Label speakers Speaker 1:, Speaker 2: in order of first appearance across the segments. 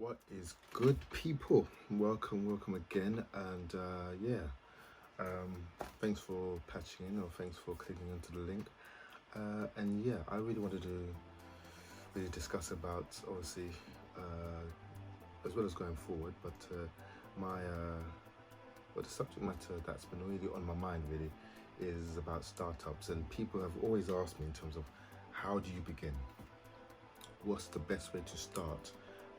Speaker 1: What is good, people? Welcome again, and thanks for patching in, or thanks for clicking into the link. And yeah, I really wanted to really discuss about, obviously, as well as going forward, but my well, the subject matter that's been really on my mind really is about startups, and people have always asked me in terms of how do you begin? What's the best way to start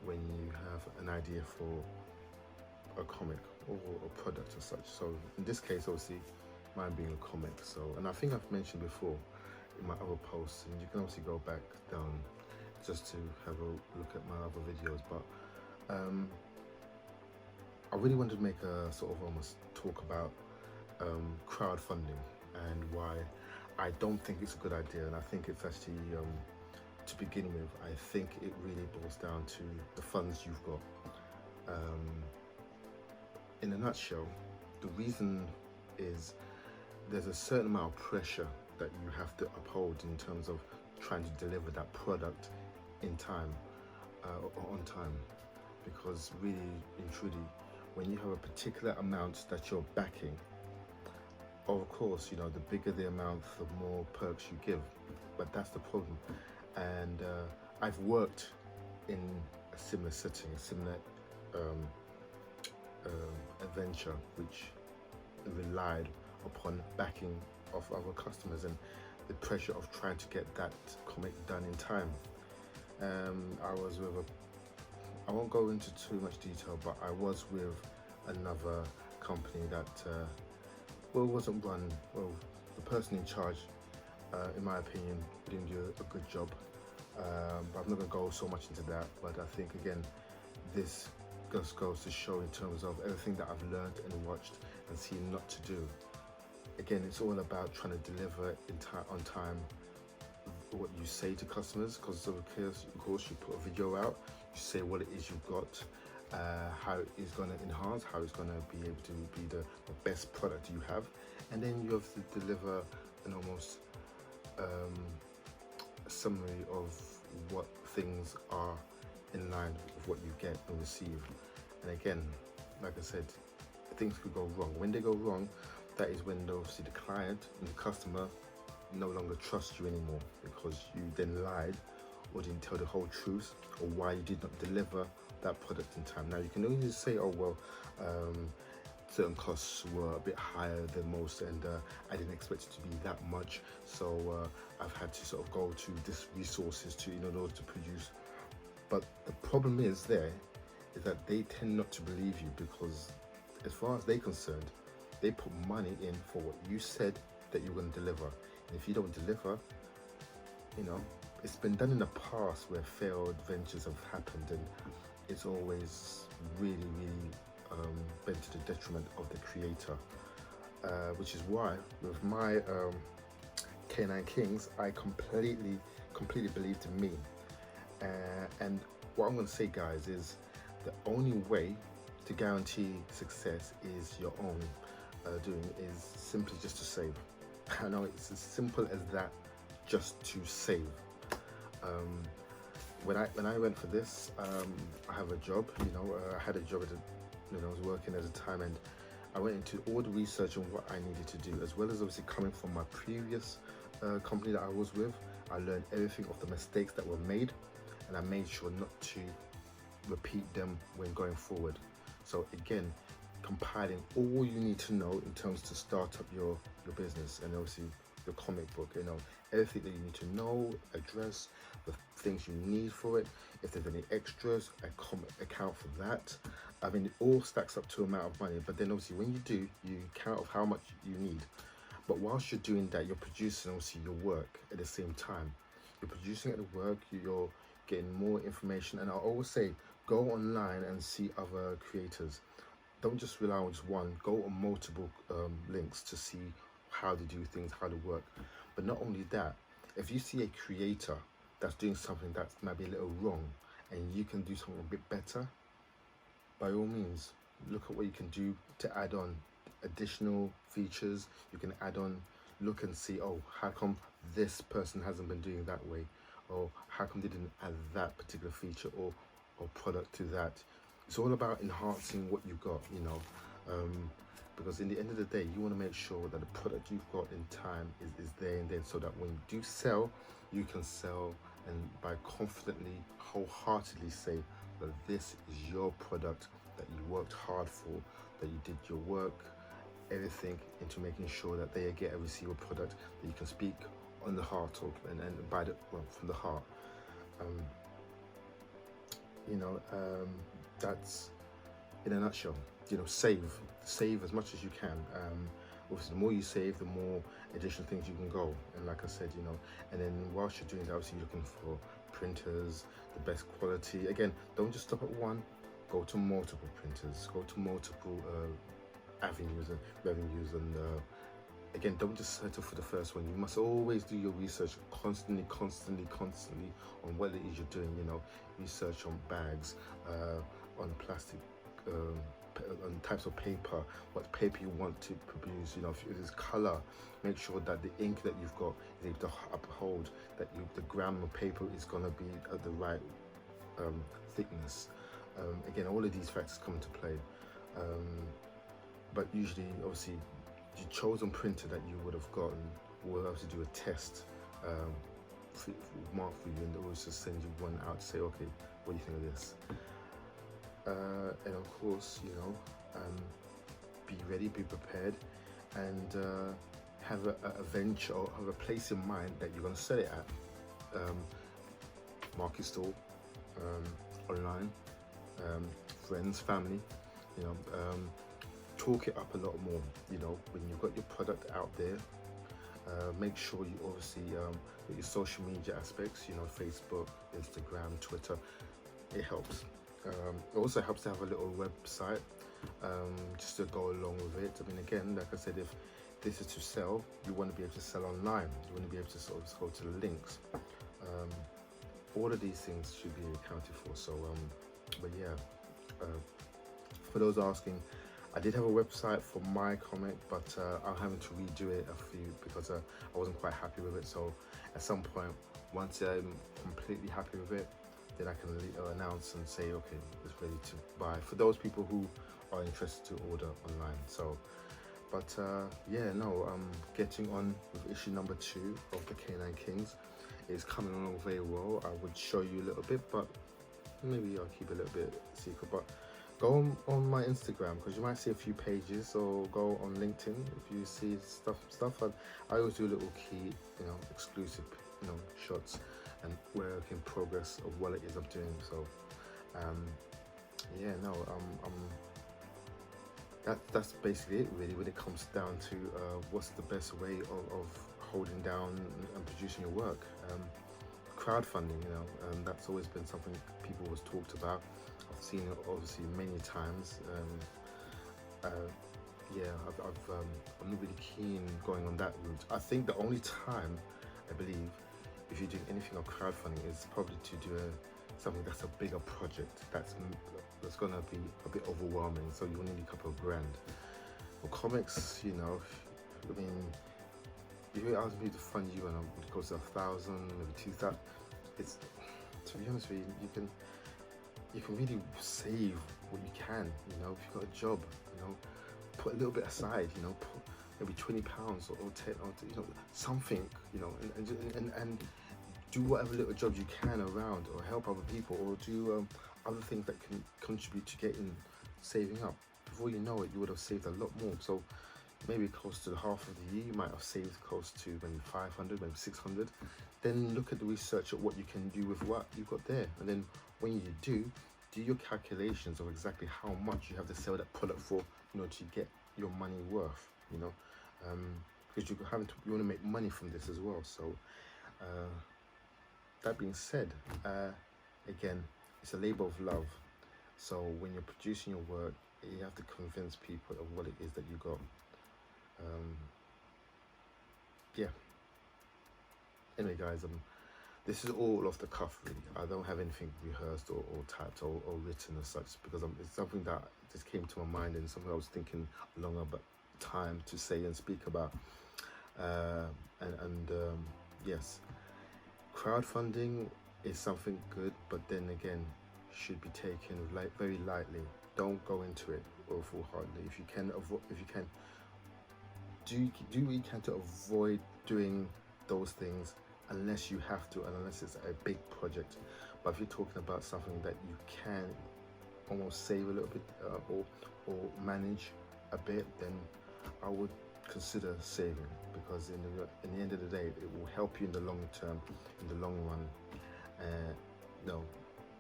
Speaker 1: when you have an idea for a comic or a product as such? So in this case, obviously, mine being a comic. So, and I think I've mentioned before in my other posts, and you can obviously go back down just to have a look at my other videos. But I really wanted to make a sort of almost talk about crowdfunding and why I don't think it's a good idea, and I think it's actually to begin with, I think it really boils down to the funds you've got. In a nutshell, the reason is there's a certain amount of pressure that you have to uphold in terms of trying to deliver that product in time, or on time, because really and truly, when you have a particular amount that you're backing, of course, you know, the bigger the amount, the more perks you give, but that's the problem. And I've worked in a similar setting, a similar adventure, which relied upon backing of other customers and the pressure of trying to get that comic done in time. I was with I won't go into too much detail, but I was with another company that, wasn't run, the person in charge, in my opinion, didn't do a good job. But I'm not going to go so much into that. But I think, again, this just goes to show in terms of everything that I've learned and watched and seen not to do. Again, it's all about trying to deliver on time what you say to customers, because of course you put a video out, you say what it is you've got, how it's going to enhance, how it's going to be able to be the best product you have, and then you have to deliver an almost a summary of what things are in line with what you get and receive. And again, like I said, things could go wrong. When they go wrong, that is when obviously the client and the customer no longer trust you anymore, because you then lied or didn't tell the whole truth, or why you did not deliver that product in time. Now you can only say, oh well, certain costs were a bit higher than most, and I didn't expect it to be that much, so I've had to sort of go to this resources to, in order to produce. But the problem is that they tend not to believe you, because as far as they're concerned, they put money in for what you said that you're going to deliver. And if you don't deliver, you know, it's been done in the past where failed ventures have happened, and it's always really been to the detriment of the creator, which is why with my K9 Kings, I completely believed in me, and what I'm going to say, guys, is the only way to guarantee success is your own doing, is simply just to save. I know it's as simple as that, just to save. When I went for this, I have a job, I had a job at I was working at a time, and I went into all the research on what I needed to do, as well as obviously coming from my previous company that I was with. I learned everything of the mistakes that were made, and I made sure not to repeat them when going forward. So again, compiling all you need to know in terms to start up your business, and obviously your comic book, everything that you need to know, address the things you need for it. If there's any extras, account for that. I mean, it all stacks up to an amount of money, but then obviously when you do, you count of how much you need. But whilst you're doing that, you're producing obviously your work at the same time. You're producing at the work, you're getting more information, and I always say, go online and see other creators. Don't just rely on just one, go on multiple links to see how they do things, how they work. But not only that, if you see a creator that's doing something that might be a little wrong, and you can do something a bit better, by all means, look at what you can do to add on additional features. You can add on, look and see, oh, how come this person hasn't been doing that way? Or how come they didn't add that particular feature? Or or product to that. It's all about enhancing what you've got, you know, because in the end of the day, you want to make sure that the product you've got in time is there and then, so that when you do sell, you can sell and by confidently, wholeheartedly say that this is your product that you worked hard for, that you did your work, everything into making sure that they get a receive a product that you can speak on the heart of and by the from the heart. You know, that's in a nutshell. You know, save as much as you can. Obviously, the more you save, the more additional things you can go. And like I said, you know, and then whilst you're doing that, obviously you're looking for printers, the best quality. Again, don't just stop at one. Go to multiple printers. Go to multiple avenues and revenues. And again, don't just settle for the first one. You must always do your research constantly on what it is you're doing. You know, research on bags, on plastic. On types of paper, what paper you want to produce. You know, if it is color, make sure that the ink that you've got is able to uphold that the gram of paper is going to be at the right thickness. Again, all of these factors come into play, but usually, obviously, your chosen printer that you would have gotten will obviously do a test, mark for you, and they'll also send you one out to say, okay, what do you think of this? And of course, you know, be ready, be prepared, and have a venture or have a place in mind that you're going to sell it at. Market store, online, friends, family, you know, talk it up a lot more. You know, when you've got your product out there, make sure you obviously with your social media aspects, you know, Facebook, Instagram, Twitter, it helps. It also helps to have a little website just to go along with it. I mean, again, like I said, if this is to sell, you want to be able to sell online. You want to be able to sort of go to the links. All of these things should be accounted for. So, but yeah, for those asking, I did have a website for my comic, but I'm having to redo it because I wasn't quite happy with it. So at some point, once I'm completely happy with it, then I can announce and say, okay, it's ready to buy for those people who are interested to order online. So, but yeah, no, I'm getting on with issue number 2 of the K9 Kings. It's coming along very well. I would show you a little bit, but maybe I'll keep it a little bit secret. But go on my Instagram, because you might see a few pages, or go on LinkedIn if you see stuff. I always do a little key, you know, exclusive, you know, shots and work in progress of what it is I'm doing. So yeah, no, that's basically it really when it comes down to what's the best way of holding down and producing your work. Crowdfunding, you know, that's always been something people always talked about. I've seen it obviously many times. Yeah, I'm not really keen going on that route. I think the only time, I believe, if you're doing anything on crowdfunding, is probably to do something that's a bigger project that's gonna be a bit overwhelming. So you will need a couple of grand. For comics, you know, I mean, if you ask me to fund you and it goes to 1,000, maybe 2,000, it's, to be honest with you, you can really save what you can. You know, if you've got a job, you know, put a little bit aside. You know, put maybe £20 or 10 or, you know, something. You know, and do whatever little jobs you can around, or help other people, or do other things that can contribute to saving up. Before you know it, you would have saved a lot more. So maybe close to the half of the year, you might have saved close to maybe 500, maybe 600. Then look at the research at what you can do with what you've got there. And then when you do your calculations of exactly how much you have to sell that product for, you know, to get your money worth, you know, because you want to make money from this as well. So that being said, again, it's a labor of love. So when you're producing your work, you have to convince people of what it is that you got. Yeah. Anyway, guys, this is all off the cuff, really. I don't have anything rehearsed or typed or written as such, because it's something that just came to my mind and something I was thinking longer about time to say and speak about. Yes, crowdfunding is something good, but then again, should be taken very lightly. Don't go into it full-heartedly. If you can do what you can to avoid doing those things, unless you have to, and unless it's a big project. But if you're talking about something that you can almost save a little bit or manage a bit, then I would consider saving, because in the end of the day, it will help you in the long term, in the long run. No,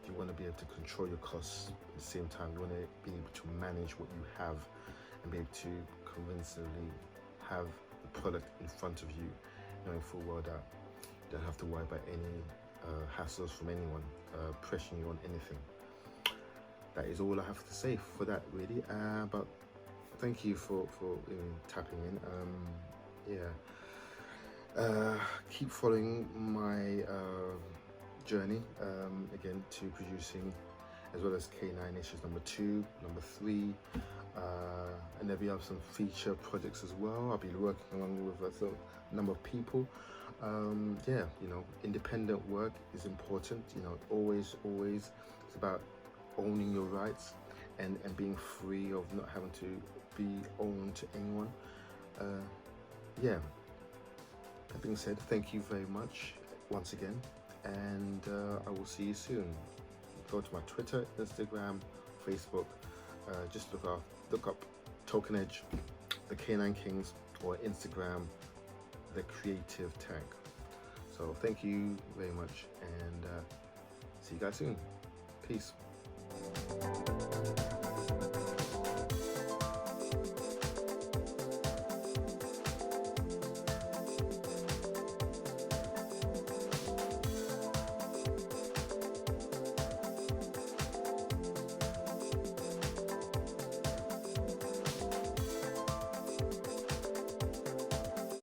Speaker 1: you want to be able to control your costs at the same time. You want to be able to manage what you have and be able to convincingly have the product in front of you, knowing full well that you don't have to worry about any hassles from anyone pressuring you on anything. That is all I have to say for that, really. But thank you for tapping in. Keep following my journey again to producing, as well as K9 issues number 2, number 3, and there'll be some feature projects as well. I'll be working along with a number of people. Independent work is important. Always it's about owning your rights and being free of not having to be owned to anyone. That being said, thank you very much once again, and I will see you soon. Go to my Twitter, Instagram, Facebook. Just look up Tokken Edge, the K9 Kings, or Instagram, the Creative Tank. So thank you very much, and see you guys soon. Peace.